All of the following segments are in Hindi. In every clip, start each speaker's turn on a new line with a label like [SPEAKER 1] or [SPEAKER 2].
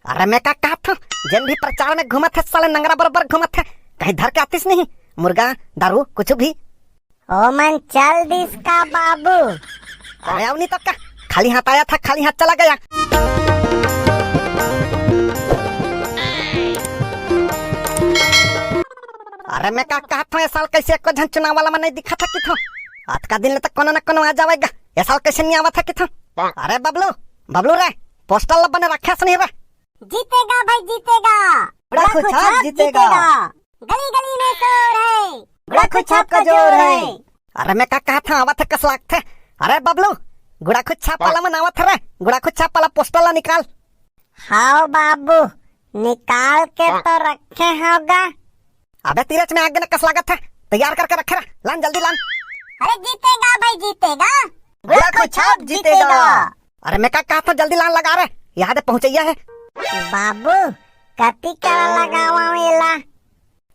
[SPEAKER 1] अरे मैं का कहा था जन भी प्रचार में घूमत थे साले नंगरा बराबर घूमत थे कहीं धर के आतीस नहीं मुर्गा दारू कुछ भी।
[SPEAKER 2] ओ मन चल दिस का बाबू।
[SPEAKER 1] अरे अब नहीं तो क्या खाली हाथ आया था खाली हाथ चला गया। अरे मैं का कहा था ये साल कैसे को झन चुनाव वाला में नहीं दिखा था कि था आज का दिन तक कोनो न कोनो आ जाएगा ये साल कैसे नहीं आवा था कि था। अरे बबलू बबलू रे पोस्टर लब बने रखा नहीं रे।
[SPEAKER 2] जीतेगा भाई जीतेगा,
[SPEAKER 1] बड़ा खुचाप जीतेगा,
[SPEAKER 2] गली गली में शोर है,
[SPEAKER 1] बड़ा खुचाप का जोर है। अरे मैं का कहा था आवा था कस लाग थे। अरे बबलू गुड़ा खुचाप वाला में आवा था रे गुड़ा खुचाप वाला पोस्टर ला निकाल।
[SPEAKER 2] हाँ बाबू निकाल के तो रखे होगा।
[SPEAKER 1] अबे तीरच में आगे न कस लागत है तैयार करके रखे रे लान जल्दी लान।
[SPEAKER 2] अरे जीतेगा भाई जीतेगा,
[SPEAKER 1] गुड़ा खुचाप जीतेगा। अरे मैं का कहा था जल्दी लान लगा रे यहाँ पे पहुंचैया है।
[SPEAKER 2] बाबू कति करा लगावा मेला।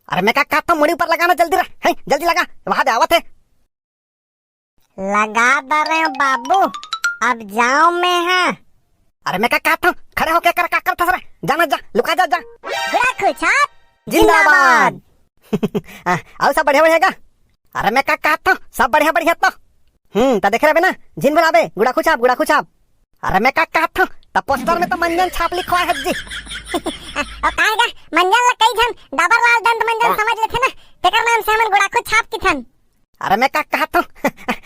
[SPEAKER 1] अरे मैं का कहा था मुड़ी ऊपर लगाना जल्दी रे है जल्दी लगा वहां दे आवत है।
[SPEAKER 2] लगा दे रहे बाबू अब जाओ मैं है।
[SPEAKER 1] अरे मैं का कहा था खड़े होके कर का करता रे जाना जा लुका जा जा।
[SPEAKER 2] गुड़ा खुचाप
[SPEAKER 1] जिंदाबाद। आओ सब बढ़िया बढ़िया। अरे मैं का कहा था सब बढ़िया बढ़िया तो तो देख रहे ना जिन बनाबे गुड़ा खुचाप गुड़ा खुचाप। अरे मैं का कहा था तब पोस्टर में तो मंजन छाप लिखवा है जी।
[SPEAKER 2] और काहेगा मंजन ला कई जन डबरलाल दंत मंजन समझ लेथे ना तेकर नाम से हमन गुड़ा खुचाप की थन।
[SPEAKER 1] अरे मैं का कहा था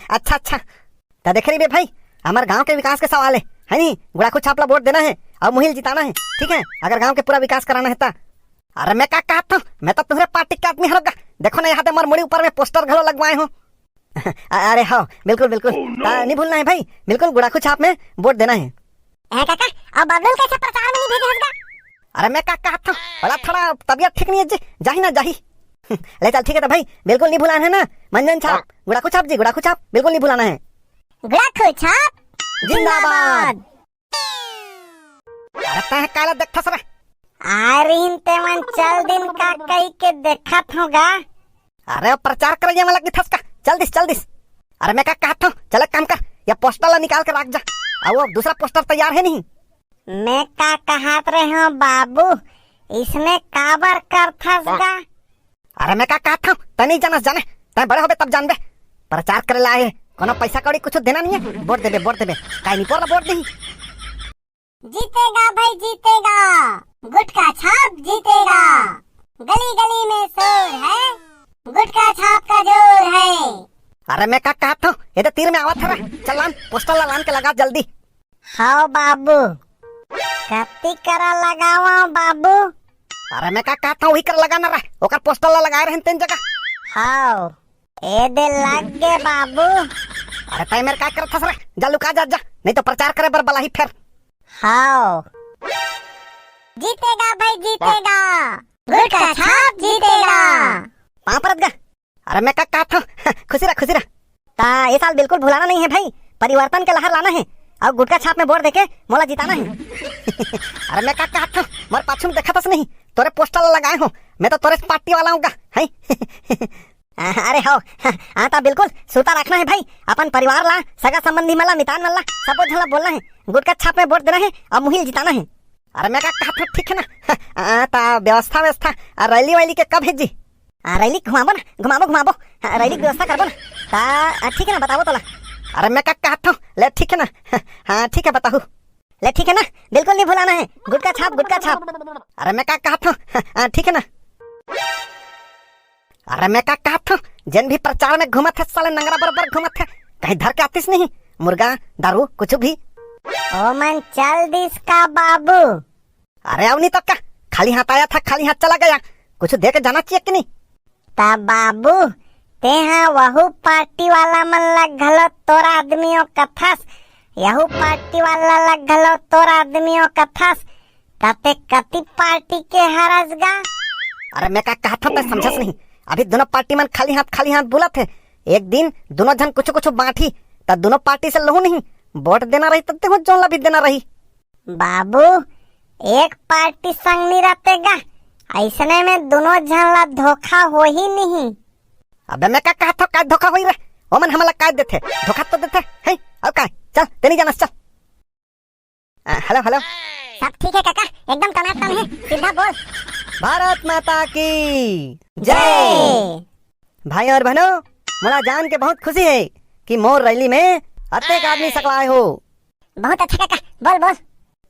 [SPEAKER 1] अच्छा अच्छा तो देख रही बे भाई हमारे गांव के विकास के सवाल है नहीं गुड़ा खुचाप ला वोट देना है और मुहिल जिताना है ठीक है अगर गांव के पूरा विकास कराना है ता। अरे मैं का कहा था मैं तो तुम्हारे पार्टी का आदमी हरोगा देखो ना यहाँ पे मोर मुड़ी ऊपर में पोस्टर घलो लगवाए हूँ। अरे हाँ बिल्कुल बिल्कुल नहीं भूलना है भाई बिल्कुल गुड़ा खुचाप में वोट देना है।
[SPEAKER 2] काका अब बबलू कैसे प्रचार में नहीं भेजे होगा।
[SPEAKER 1] अरे मैं का कहा था बड़ा थोड़ा तबियत ठीक नहीं है जी जाही ना जाही। ले चल ठीक है तो भाई बिल्कुल नहीं भुलाना है ना मंजन छाप गुड़ा खुचाप जी गुड़ा खुचाप बिल्कुल नहीं भुलाना है।
[SPEAKER 2] गुड़ा खुचाप
[SPEAKER 1] जिंदाबाद। अरे तय काला देखता सर
[SPEAKER 2] आरीन ते मन चल दिन का कई के देखत होगा।
[SPEAKER 1] अरे प्रचार करिए वाला की थस का चल दिस। अरे मैं का कहा था चल काम कर या पोस्टर ला निकाल के रख जा और वो दूसरा पोस्टर तैयार है नहीं।
[SPEAKER 2] मैं का कहत रहे हो बाबू इसने काबर कर थसगा।
[SPEAKER 1] अरे मैं का कहा था तनी जानस जाने तय बड़े होबे तब जानबे प्रचार करे लाए कोनो पैसा कौड़ी कुछ देना नहीं है वोट देबे काई नहीं पर वोट नहीं।
[SPEAKER 2] जीतेगा भाई जीतेगा, गुटका छाप जीतेगा, गली गली में शोर है, गुटका छाप का जोर है।
[SPEAKER 1] अरे मैं का कहा था ये तो तीर में आवा था चल लान पोस्टर लान के लगा जल्दी।
[SPEAKER 2] हाँ बाबू कति करा लगावा बाबू।
[SPEAKER 1] अरे मैं का कहा था वही कर लगाना रहा ओकर पोस्टर ला लगाए रहन तीन जगह।
[SPEAKER 2] हाँ ए दे लग गे बाबू।
[SPEAKER 1] अरे तय मेरे का करत रे जा लुका जा नहीं तो प्रचार करे बर बला ही फिर।
[SPEAKER 2] हाँ जीतेगा भाई जीतेगा, गुटका छाप जीतेगा।
[SPEAKER 1] पापरत गा। अरे मैं का कहा था खुशी रहा ता ये साल बिल्कुल भुलाना नहीं है भाई परिवर्तन के लहर लाना है और गुटका छाप में वोट देके मोला जिताना है। अरे मैं का कहा था मोर पाछू में देखा था नहीं तोरे पोस्टर लगाए हो मैं तो तोरे पार्टी वाला हूँ है। अरे हो ता बिल्कुल सूता रखना है भाई अपन परिवार ला सगा संबंधी मला मितान मला सब झला बोलना है गुटका छाप में वोट देना है और मुहिल जिताना है। अरे मैं का कहा था ठीक है ना ता व्यवस्था रैली वैली के कब भेजी रैली घुमाबो रैली की व्यवस्था करबो ना ठीक है ना बताओ तोला। अरे मैं का कहा था ले ठीक है ना हाँ ठीक है बताऊ ले ठीक है ना बिल्कुल नहीं भुलाना है गुटका छाप। अरे मैं का कहा था ठीक है ना। अरे मैं का कहा था जन भी प्रचार में घूमत है साले नंगरा बराबर घूमत है कहीं धर के आतीस नहीं मुर्गा दारू कुछ भी।
[SPEAKER 2] ओ मन चल दिस का बाबू।
[SPEAKER 1] अरे अब नहीं तो क्या खाली हाथ आया था खाली हाथ चला गया कुछ दे के जाना चाहिए कि नहीं।
[SPEAKER 2] ता बाबू ते हाँ वहु पार्टी वाला मन लग घलो तोर आदमियों कथस यहू पार्टी वाला लग घलो तोर आदमियों कथस तते कति पार्टी के हरसगा।
[SPEAKER 1] अरे मैं का कहा था मैं समझस नहीं अभी दोनों पार्टी मन खाली हाथ बोला थे एक दिन दोनों जन कुछ बांटी तब दोनों पार्टी से लहू नहीं वोट देना रही तब देखो जोन ला भी देना रही।
[SPEAKER 2] बाबू एक पार्टी संग नहीं रहतेगा ऐसने में दोनों जन ला धोखा हो ही नहीं।
[SPEAKER 1] अबे मैं का कहा था का धोखा होई रे ओमन हमला का देथे धोखा तो देथे है और का चल तेनी जानस चल। हेलो
[SPEAKER 2] सब ठीक है काका एकदम बोल।
[SPEAKER 1] भारत माता की
[SPEAKER 2] जय।
[SPEAKER 1] भाई और बहनों, मोला जान के बहुत खुशी है कि मोर रैली में अतेक आदमी सकलाए हो।
[SPEAKER 2] बहुत अच्छा काका, बोल बोल।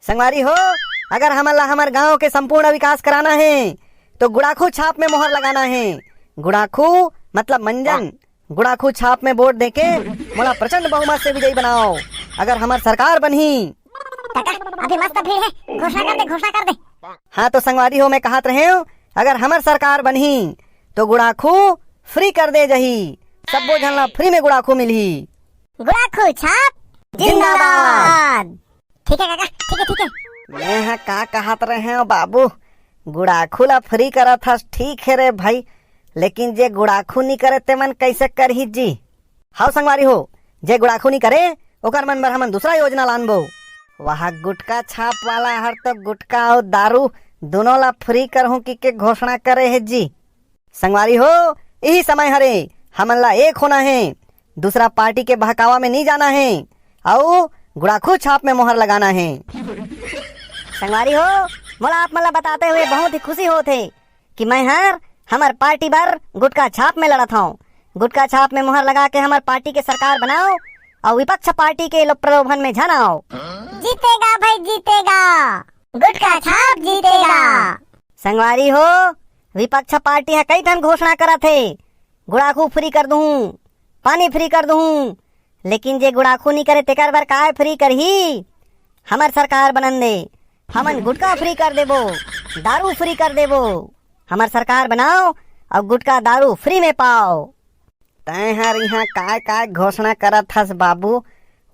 [SPEAKER 1] संगवारी हो, अगर हमला हमार गांव के संपूर्ण विकास कराना है तो गुड़ाखू छाप में मोहर लगाना है। गुड़ाखू मतलब मंजन। गुड़ाखू छाप में वोट देके मोला प्रचंड बहुमत से विजयी बनाओ। अगर हमार सरकार बनी।
[SPEAKER 2] काका अभी मस्त भीड़ है, घोषणा कर दे, घोषणा कर दे।
[SPEAKER 1] हाँ तो संगवारी हो, मैं कहत रहे हूँ, अगर हमार सरकार बनी तो गुड़ाखू फ्री कर दे जही। सबो झन ला फ्री में गुड़ाखू मिलही।
[SPEAKER 2] गुड़ाखू छाप जिंदाबाद। ठीक है काका, ठीक है ठीक है।
[SPEAKER 1] मैं हाँ का कहत रहे हो बाबू, गुड़ाखू ला फ्री करत हस, ठीक है रे भाई, लेकिन जे गुड़ाखू नहीं करे ते मन कैसे करही जी। हाउ संगवारी हो, जे गुड़ाखू नहीं करे ओकर मन बर हमन दूसरा योजना लानबो। वहाँ गुटका छाप वाला हर तो गुटका और दारू दोनों ला फ्री करहूं की के घोषणा करे है जी। संगवारी हो, यही समय हरे हमन ला एक होना है, दूसरा पार्टी के बहकावा में नहीं जाना है और गुड़ाखू छाप में मोहर लगाना है। संगवारी हो, मोला आप मला बताते हुए बहुत ही खुशी होते कि मैं हमार पार्टी बर गुटका छाप में लड़त हूँ। गुटका छाप में मोहर लगा के हमार पार्टी के सरकार बनाओ और विपक्ष पार्टी के लोग प्रलोभन में जाना आओ।
[SPEAKER 2] जीतेगा भाई जीतेगा, गुटका छाप जीतेगा।
[SPEAKER 1] संगवारी हो, विपक्ष पार्टी है कई ठन घोषणा करा थे, गुड़ाखू फ्री कर दूं, पानी फ्री कर दूं, लेकिन जे गुड़ाखू नहीं करे तेकर बर काय फ्री करही। हमार सरकार बनन दे, हमन गुटका फ्री कर देबो, दारू फ्री कर देबो। हमार सरकार बनाओ और गुटका दारू फ्री में पाओ। तय हर यहाँ काय काय घोषणा करत हस बाबू,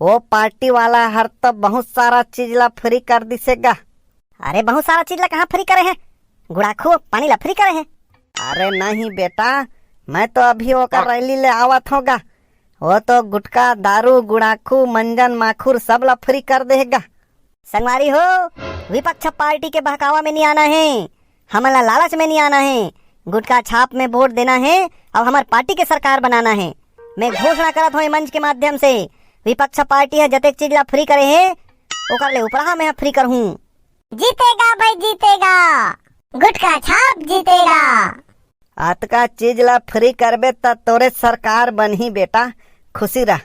[SPEAKER 1] वो पार्टी वाला हर तो बहुत सारा चीज ला फ्री कर दिसेगा। अरे बहुत सारा चीज ला कहाँ फ्री करे हैं, गुड़ाखू पानी ला फ्री करे हैं। अरे नहीं बेटा, मैं तो अभी ओकर रैली ले आवत होगा, वो तो गुटका दारू गुड़ाखू मंजन माखुर सब ला फ्री कर देगा। संगवारी हो, विपक्ष पार्टी के बहकावा में नहीं आना है, हमारा लालच में नहीं आना है, गुटका छाप में वोट देना है और हमारे पार्टी के सरकार बनाना है। मैं घोषणा करत हूँ मंच के माध्यम से, विपक्ष पार्टी है जतेक चीज ला फ्री करे है ओकर ले ऊपरा मैं फ्री कर हूँ।
[SPEAKER 2] जीतेगा भाई जीतेगा, गुटका छाप जीतेगा।
[SPEAKER 1] अतका चीज ला फ्री करबे त तोरे सरकार बनही बेटा, खुशी रह।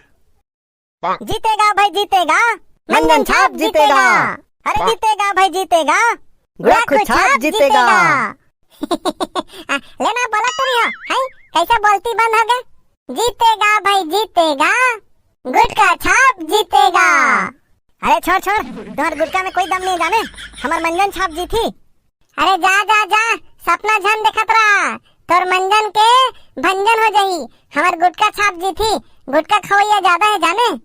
[SPEAKER 2] जीतेगा भाई जीतेगा, मंजन छाप जीतेगा। अरे जीतेगा भाई जीतेगा,
[SPEAKER 1] गुड़ाखू छाप जीतेगा।
[SPEAKER 2] लेना बोला तो नहीं है, कैसे बोलती बंद हो गए। जीतेगा भाई जीतेगा, गुटका छाप जीतेगा।
[SPEAKER 1] अरे छोड़ छोड़, तुम्हारे गुटका में कोई दम नहीं जाने, हमार मंजन छाप जीती।
[SPEAKER 2] अरे जा जा जा, सपना झन देखत रहा, तोर मंजन के भंजन हो जाही। हमार गुटका छाप जीती, गुटका खवैया ज्यादा है जाने।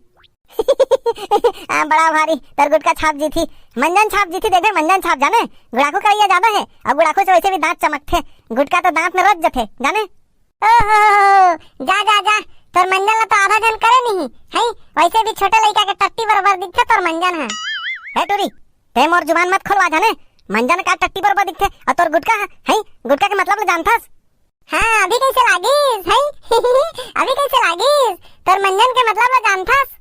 [SPEAKER 1] बड़ा भारी, तर गुटका छाप जीती, मंजन छाप जीती। देखे मंजन छाप जाने, गुड़ाखू का ये ज्यादा है, और गुड़ाखू से वैसे भी दांत चमकते, गुटका तो दांत में रच जाते जाने।
[SPEAKER 2] ओहो, जा जा जा, तोर मंजन ला तो आधा जन करे नहीं है, वैसे भी छोटे लड़का के टट्टी बराबर दिखते तोर मंजन है।
[SPEAKER 1] हे टूरी, ते मोर जुबान मत खोलवा जाने, मंजन का टट्टी बराबर दिखते और तोर गुटका है, गुटका के मतलब जानथस।
[SPEAKER 2] हाँ अभी कैसे लागिस है। अभी कैसे लागिस, तोर मंजन के मतलब जानथस।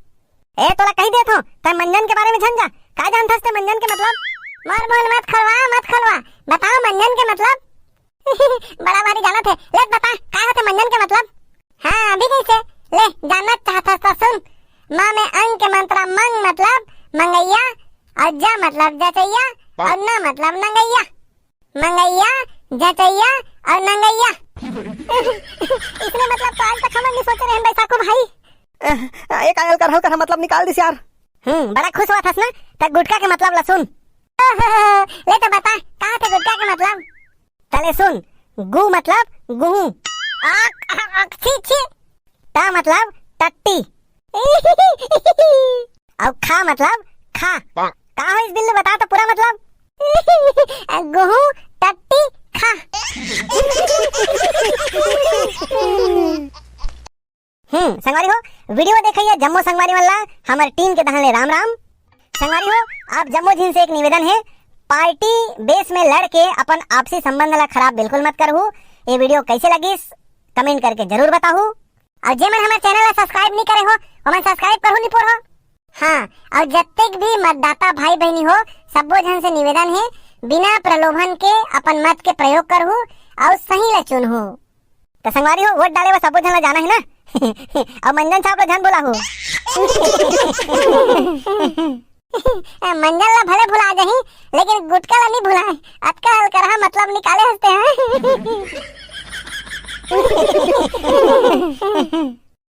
[SPEAKER 1] ए तोला कही देत हो, तै मंजन के बारे में झंझा का जानथस ते मंजन के मतलब।
[SPEAKER 2] मोर बोल मत खलवा, बताओ मंजन के मतलब। बड़ा भारी जाना थे, ले बता का होते मंजन के मतलब। हाँ अभी कैसे, ले जानना चाहता तो सुन। माँ में अंग के मंत्रा मंग मतलब मंगैया, और जा मतलब जचैया, और न मतलब नंगैया। मंगैया जचैया और नंगैया। इसने मतलब तो आज तक हम नहीं सोचे रहे बैसा को भाई।
[SPEAKER 1] एक आयल कर मतलब निकाल दिस यार।
[SPEAKER 2] बड़ा खुश हुआ था ना, तक गुटका के मतलब ला सुन। ले तो बता कहाँ थे गुटका के मतलब।
[SPEAKER 1] चले सुन, गु मतलब गुहू, टा मतलब टट्टी, और खा मतलब खा। का है इस बिल्लू, बता तो पूरा मतलब।
[SPEAKER 2] गुहू टट्टी खा।
[SPEAKER 1] संगवारी हो, वीडियो देखिए जम्मो संगवारी वाला हमारे टीम के दहले राम राम। संगवारी हो, आप जम्मो जिन से एक निवेदन है, पार्टी बेस में लड़ के अपन आपसी संबंध ला खराब बिल्कुल मत करू। ये वीडियो कैसे लगी कमेंट करके जरूर बताओ।
[SPEAKER 2] और जे मन हमारे चैनल ला सब्सक्राइब नहीं करे हो, वो मन सब्सक्राइब करो नहीं पूरा। हाँ, और जब तक भी मतदाता भाई बहनी हो, सबो जन से निवेदन है बिना प्रलोभन के अपन मत के प्रयोग करहु और सही ल चुनहु।
[SPEAKER 1] तो संगवारी हो, वोट डाले बस सबो झन ला जाना है ना। और मंजन साहब ला ध्यान बोला हो।
[SPEAKER 2] मंजन ला भले भुला जाही, लेकिन गुटका ला नहीं भुलाए। अतका हल करहा मतलब निकाले हंसते हैं।